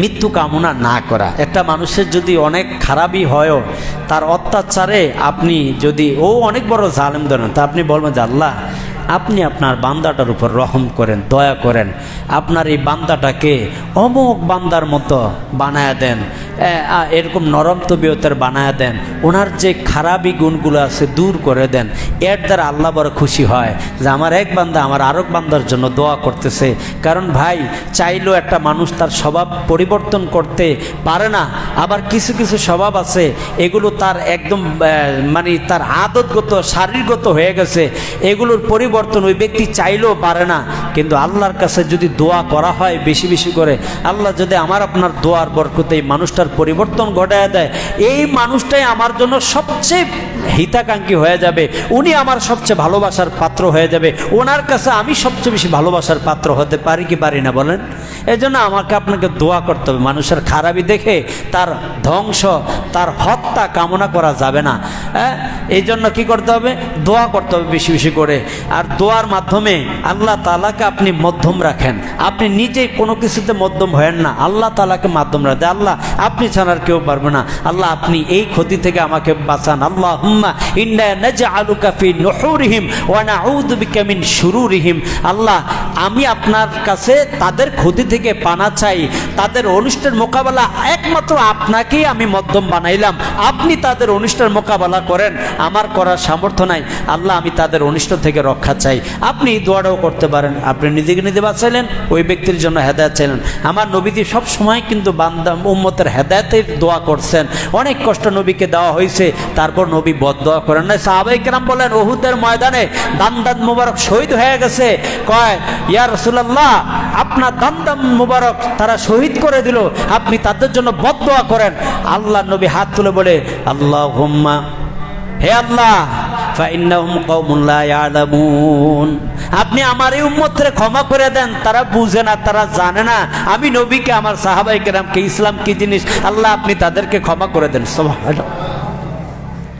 মৃত্যু কামনা না করা। একটা মানুষের যদি অনেক খারাপই হয়ও, তার অত্যাচারে আপনি যদি অনেক বড় জালেম ধরেন, তা আপনি বলবেন যে আল্লাহ আপনি আপনার বান্দাটার উপর রহম করেন, দয়া করেন, আপনার এই বান্দাটাকে অমুক বান্দার মতো বানায় দেন, এরকম নরম তবিয়তের বানায় দেন, ওনার যে খারাপই গুণগুলো আছে দূর করে দেন। এর দ্বারা আল্লাহ বড় খুশি হয় যে আমার এক বান্দা আমার আরেক বান্দার জন্য দোয়া করতেছে। কারণ ভাই, চাইলেও একটা মানুষ তার স্বভাব পরিবর্তন করতে পারে না। আবার কিছু কিছু স্বভাব আছে এগুলো তার একদম মানে তার আদতগত শারীরগত হয়ে গেছে, এগুলোর পরিবর্তন ওই ব্যক্তি চাইলেও পারে না। কিন্তু আল্লাহর কাছে যদি দোয়া করা হয় বেশি বেশি করে, আল্লাহ যদি আমার আপনার দোয়ার বরকতে এই মানুষটার পরিবর্তন ঘটায় দেয়, এই মানুষটাই আমার জন্য সবচেয়ে হিতাকাঙ্ক্ষী হয়ে যাবে, উনি আমার সবচেয়ে ভালোবাসার পাত্র হয়ে যাবে, ওনার কাছে আমি সবচেয়ে বেশি ভালোবাসার পাত্র হতে পারি কি পারি না বলেন? এই জন্য আমাকে আপনাকে দোয়া করতে হবে। মানুষের খারাপি দেখে তার ধ্বংস, তার হত্যা কামনা করা যাবে না। এই জন্য কী করতে হবে? দোয়া করতে হবে বেশি বেশি করে। আর দোয়ার মাধ্যমে আল্লাহ তাআলাকে আপনি মধ্যম রাখেন, আপনি নিজেই কোনো কিছুতে মধ্যম হয়েন না, আল্লাহ তাআলাকে মাধ্যম রাখেন। আল্লাহ আপনি ছাড়া আর কেউ পারবে না, আল্লাহ আপনি এই ক্ষতি থেকে আমাকে বাঁচান। আল্লাহুম্মা ইন্না নাজআলুকা ফি নুহুরিহিম ওয়া নাউযু বিকা মিন শুরুরিহিম। আল্লাহ আমি আপনার কাছে তাদের ক্ষতি থেকে পানা চাই, তাদের অনিষ্টের মোকাবেলা একমাত্র আপনাকেই আমি মধ্যম বানাইলাম, আপনি তাদের অনিষ্টের মোকাবেলা করেন, আমার করার সামর্থ্য নাই। আল্লাহ আমি তাদের অনিষ্ট থেকে রক্ষা চাই। আপনি এই দোয়াটাও করতে পারেন, আপনি নিজেকে নিজে বাঁচাইলেন, ওই ব্যক্তির জন্য হেদায়েত চাইলেন। আমার নবীজি সব সময় কিন্তু বান্দা উম্মতের হেদায়েতের দোয়া করছেন। অনেক কষ্ট নবীকে দেওয়া হয়েছে, তারপর নবী বদদোয়া করেন না। সাহাবায়ে কেরাম বলেন উহুদের ময়দানে দান্দান মুবারক শহীদ হয়ে গেছে, কয় ইয়া রাসূলুল্লাহ আপনার দান্দান মুবারক তারা শহীদ করে দিল, আপনি তাদের জন্য বদদোয়া করেন। আল্লাহ নবী হাত তুলে বলে আল্লাহুম্মা, হে আল্লাহ ফাইন্নাহুম কওমুন লা ইয়ালামুন, আপনি আমার এই উম্মতকে ক্ষমা করে দেন, তারা বুঝে না, তারা জানে না আমি নবীকে, আমার সাহাবায়ে কেরামকে ইসলাম কি জিনিস, আল্লাহ আপনি তাদেরকে ক্ষমা করে দেন। সুবহানাল্লাহ।